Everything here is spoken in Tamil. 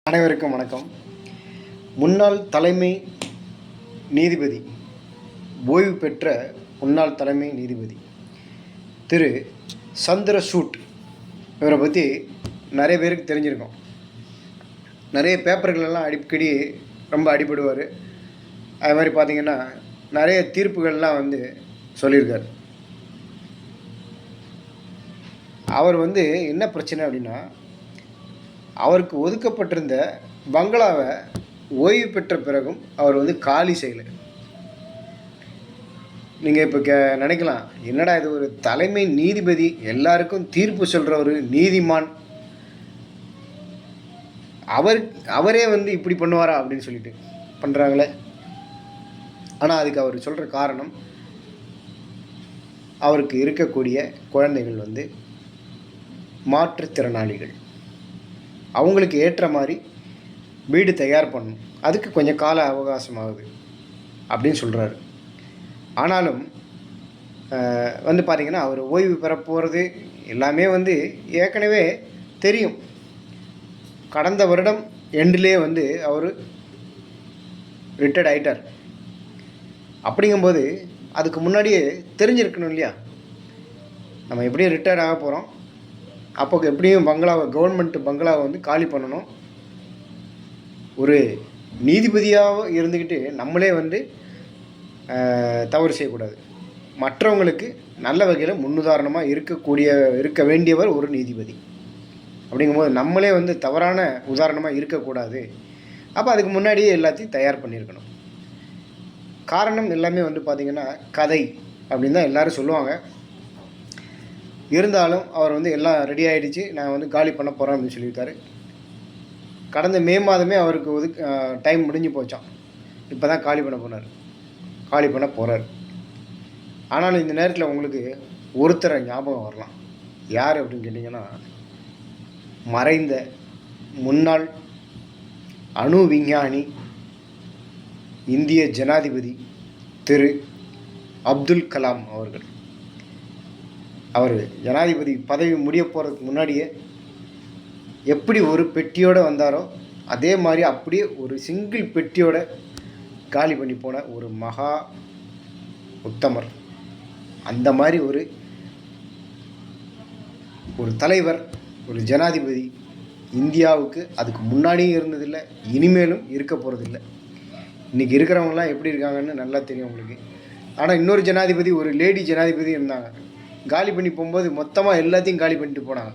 அனைவருக்கும் வணக்கம். முன்னாள் தலைமை நீதிபதி, ஓய்வு பெற்ற முன்னாள் தலைமை நீதிபதி திரு சந்திரசூட் இவரை பற்றி நிறைய பேருக்கு தெரிஞ்சிருக்கும். நிறைய பேப்பர்களெல்லாம் அடிக்கடி ரொம்ப அடிபடுவார். அது மாதிரி பார்த்திங்கன்னா நிறைய தீர்ப்புகள்லாம் சொல்லியிருக்கார். அவர் என்ன பிரச்சனை அப்படின்னா, அவருக்கு ஒதுக்கப்பட்டிருந்த பங்களாவை ஓய்வு பெற்ற பிறகும் அவர் காலி செய்யலை. நீங்கள் இப்போ நினைக்கலாம், என்னடா இது ஒரு தலைமை நீதிபதி, எல்லாருக்கும் தீர்ப்பு சொல்கிற ஒரு நீதிமான், அவரே இப்படி பண்ணுவாரா அப்படின்னு சொல்லிட்டு பண்ணுறாங்களே. ஆனால் அதுக்கு அவர் சொல்கிற காரணம், அவருக்கு இருக்கக்கூடிய குழந்தைகள் மாற்றுத்திறனாளிகள், அவங்களுக்கு ஏற்ற மாதிரி வீடு தயார் பண்ணணும், அதுக்கு கொஞ்சம் கால அவகாசம் ஆகுது அப்படின்னு சொல்கிறாரு. ஆனாலும் பார்த்திங்கன்னா அவர் ஓய்வு பெற போகிறது எல்லாமே ஏற்கனவே தெரியும். கடந்த வருடம் எண்டிலே அவர் ரிட்டையர்ட் ஆகிட்டார். அப்படிங்கும்போது அதுக்கு முன்னாடியே தெரிஞ்சிருக்கணும் இல்லையா, நம்ம எப்படியும் ரிட்டையர்ட் ஆக போகிறோம், அப்போ எப்படியும் கவர்மெண்ட் பங்களாவை காலி பண்ணணும். ஒரு நீதிபதியாக இருந்துக்கிட்டு நம்மளே தவறு செய்யக்கூடாது. மற்றவங்களுக்கு நல்ல வகையில் முன்னுதாரணமாக இருக்க வேண்டியவர் ஒரு நீதிபதி. அப்படிங்கும்போது நம்மளே தவறான உதாரணமாக இருக்கக்கூடாது. அப்போ அதுக்கு முன்னாடியே எல்லாத்தையும் தயார் பண்ணியிருக்கணும். காரணம் எல்லாமே பார்த்திங்கன்னா கதை அப்படின்னு தான் எல்லோரும் சொல்லுவாங்க. இருந்தாலும் அவர் எல்லாம் ரெடி ஆகிடுச்சு, நான் காலி பண்ண போகிறேன் அப்படின்னு சொல்லியிருக்காரு. கடந்த மே மாதமே அவருக்கு டைம் முடிஞ்சு போச்சான். இப்போ தான் காலி பண்ண போகிறார். ஆனாலும் இந்த நேரத்தில் உங்களுக்கு ஒருத்தரை ஞாபகம் வரலாம். யார் அப்படின்னு கேட்டிங்கன்னா, மறைந்த முன்னாள் அணு விஞ்ஞானி, இந்திய ஜனாதிபதி திரு அப்துல் கலாம் அவர்கள். அவர் ஜனாதிபதி பதவி முடிய போகிறதுக்கு முன்னாடியே எப்படி ஒரு பெட்டியோடு வந்தாரோ அதே மாதிரி அப்படியே ஒரு சிங்கிள் பெட்டியோட காலி பண்ணி போன ஒரு மகா உத்தமர். அந்த மாதிரி ஒரு தலைவர், ஒரு ஜனாதிபதி இந்தியாவுக்கு அதுக்கு முன்னாடியும் இருந்ததில்லை, இனிமேலும் இருக்க போகிறதில்லை. இன்றைக்கி இருக்கிறவங்களாம் எப்படி இருக்காங்கன்னு நல்லா தெரியும் உங்களுக்கு. ஆனால் இன்னொரு ஜனாதிபதி, ஒரு லேடி ஜனாதிபதி இருந்தாங்க. காலி பண்ணி போகும்போது மொத்தமாக எல்லாத்தையும் காலி பண்ணிட்டு போனாங்க.